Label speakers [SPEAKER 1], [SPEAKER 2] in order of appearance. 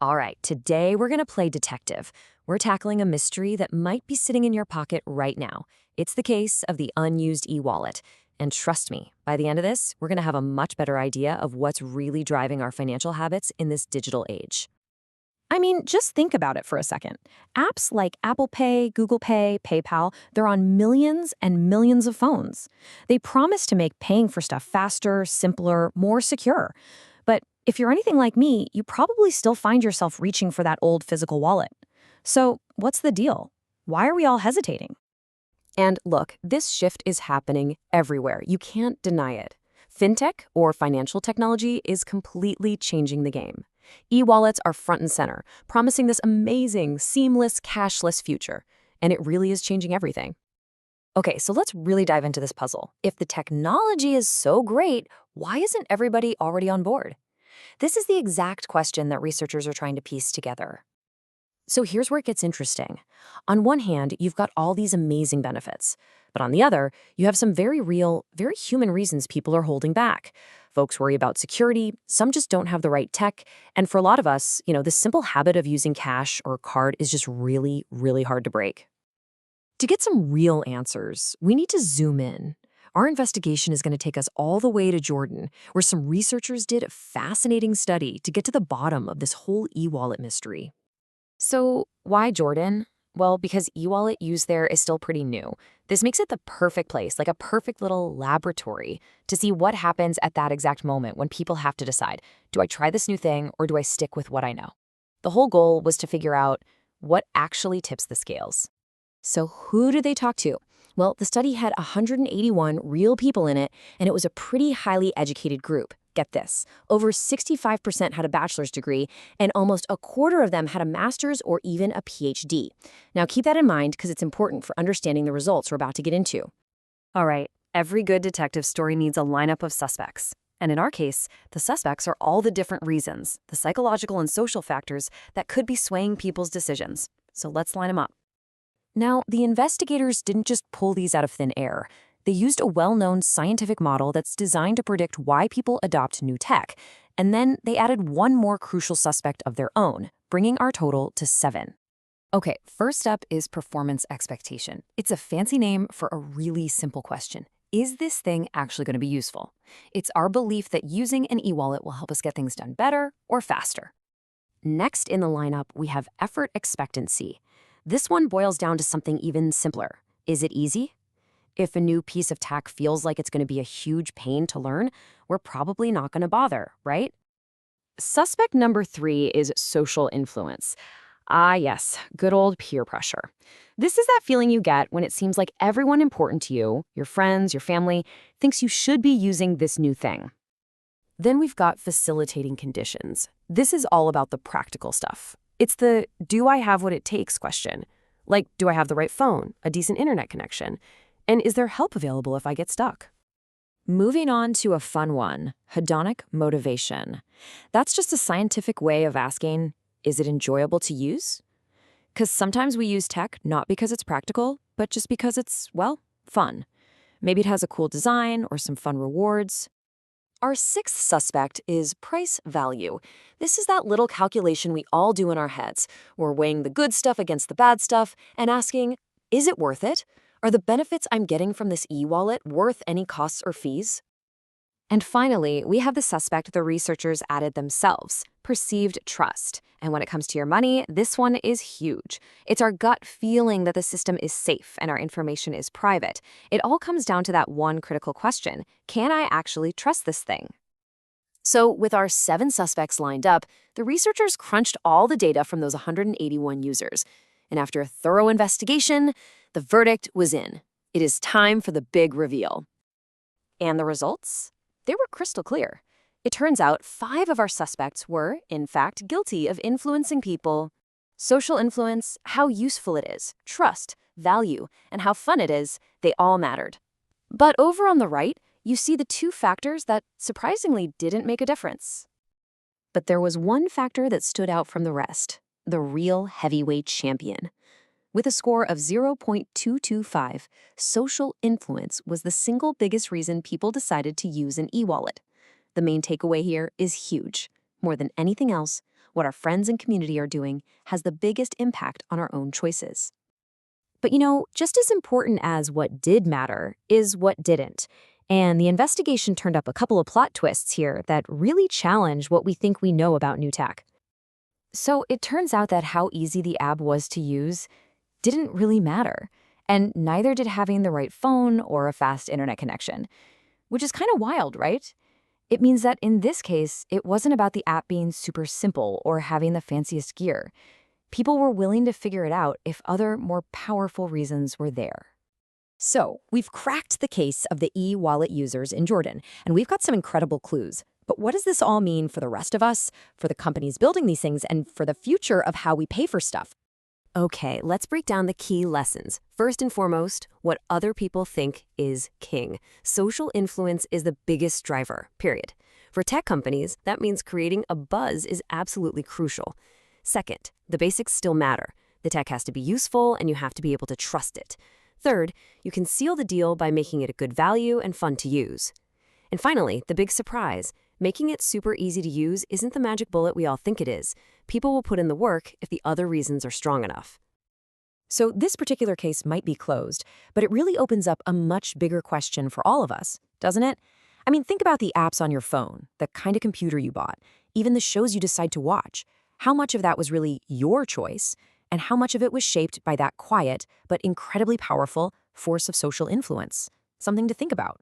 [SPEAKER 1] All right, today we're going to play detective. We're tackling a mystery that might be sitting in your pocket right now. It's the case of the unused e-wallet. And trust me, by the end of this, we're going to have a much better idea of what's really driving our financial habits in this digital age.
[SPEAKER 2] I mean, just think about it for a second. Apps like Apple Pay, Google Pay, PayPal, they're on millions and millions of phones. They promise to make paying for stuff faster, simpler, more secure. But if you're anything like me, you probably still find yourself reaching for that old physical wallet. So, what's the deal? Why are we all hesitating?
[SPEAKER 1] And look, this shift is happening everywhere. You can't deny it. Fintech, or financial technology, is completely changing the game. E-wallets are front and center, promising this amazing, seamless, cashless future. And it really is changing everything. Okay, so let's really dive into this puzzle. If the technology is so great, why isn't everybody already on board? This is the exact question that researchers are trying to piece together. So here's where it gets interesting. On one hand, you've got all these amazing benefits. But on the other, you have some very real, very human reasons people are holding back. Folks worry about security, some just don't have the right tech, and for a lot of us, this simple habit of using cash or card is just really, really hard to break. To get some real answers, we need to zoom in. Our investigation is going to take us all the way to Jordan, where some researchers did a fascinating study to get to the bottom of this whole e-wallet mystery. So, why Jordan? Well, because e-wallet use there is still pretty new. This makes it the perfect place, like a perfect little laboratory, to see what happens at that exact moment when people have to decide, do I try this new thing or do I stick with what I know? The whole goal was to figure out what actually tips the scales. So who did they talk to? Well, the study had 181 real people in it, and it was a pretty highly educated group. Get this, over 65% had a bachelor's degree, and almost a quarter of them had a master's or even a PhD. Now keep that in mind because it's important for understanding the results we're about to get into. All right, every good detective story needs a lineup of suspects. And in our case, the suspects are all the different reasons, the psychological and social factors that could be swaying people's decisions. So let's line them up. Now, the investigators didn't just pull these out of thin air. They used a well-known scientific model that's designed to predict why people adopt new tech, and then they added one more crucial suspect of their own, bringing our total to 7. Okay, first up is performance expectation. It's a fancy name for a really simple question. Is this thing actually going to be useful? It's our belief that using an e-wallet will help us get things done better or faster. Next in the lineup, we have effort expectancy. This one boils down to something even simpler. Is it easy? If a new piece of tech feels like it's going to be a huge pain to learn, we're probably not going to bother, right? Suspect number 3 is social influence. Ah, yes, good old peer pressure. This is that feeling you get when it seems like everyone important to you, your friends, your family, thinks you should be using this new thing. Then we've got facilitating conditions. This is all about the practical stuff. It's the do I have what it takes question. Like, do I have the right phone, a decent internet connection? And is there help available if I get stuck? Moving on to a fun one, hedonic motivation. That's just a scientific way of asking, is it enjoyable to use? Because sometimes we use tech not because it's practical, but just because it's, well, fun. Maybe it has a cool design or some fun rewards. Our 6th suspect is price value. This is that little calculation we all do in our heads. We're weighing the good stuff against the bad stuff and asking, is it worth it? Are the benefits I'm getting from this e-wallet worth any costs or fees? And finally, we have the suspect the researchers added themselves, perceived trust. And when it comes to your money, this one is huge. It's our gut feeling that the system is safe and our information is private. It all comes down to that one critical question: can I actually trust this thing? So with our 7 suspects lined up, the researchers crunched all the data from those 181 users. And after a thorough investigation, the verdict was in. It is time for the big reveal. And the results? They were crystal clear. It turns out 5 of our suspects were, in fact, guilty of influencing people. Social influence, how useful it is, trust, value, and how fun it is, they all mattered. But over on the right, you see the 2 factors that surprisingly didn't make a difference. But there was one factor that stood out from the rest, the real heavyweight champion. With a score of 0.225, social influence was the single biggest reason people decided to use an e-wallet. The main takeaway here is huge. More than anything else,
[SPEAKER 2] what our friends and community are doing, has the biggest impact on our own choices.
[SPEAKER 1] But just as important as what did matter is what didn't. And the investigation turned up a couple of plot twists here that really challenge what we think we know about new tech. So it turns out that how easy the app was to use didn't really matter. And neither did having the right phone or a fast internet connection. Which is kind of wild, right? It means that in this case, it wasn't about the app being super simple or having the fanciest gear. People were willing to figure it out if other, more powerful reasons were there.
[SPEAKER 2] So, we've cracked the case of the e-wallet users in Jordan, and we've got some incredible clues. But what does this all mean for the rest of us, for the companies building these things, and for the future of how we pay for stuff?
[SPEAKER 1] Okay, let's break down the key lessons. First and foremost, what other people think is king. Social influence is the biggest driver, period. For tech companies, that means creating a buzz is absolutely crucial. Second, the basics still matter. The tech has to be useful, and you have to be able to trust it. Third, you can seal the deal by making it a good value and fun to use. And finally, the big surprise. Making it super easy to use isn't the magic bullet we all think it is. People will put in the work if the other reasons are strong enough.
[SPEAKER 2] So this particular case might be closed, but it really opens up a much bigger question for all of us, doesn't it? I mean, think about the apps on your phone, the kind of computer you bought, even the shows you decide to watch. How much of that was really your choice, and how much of it was shaped by that quiet but incredibly powerful force of social influence? Something to think about.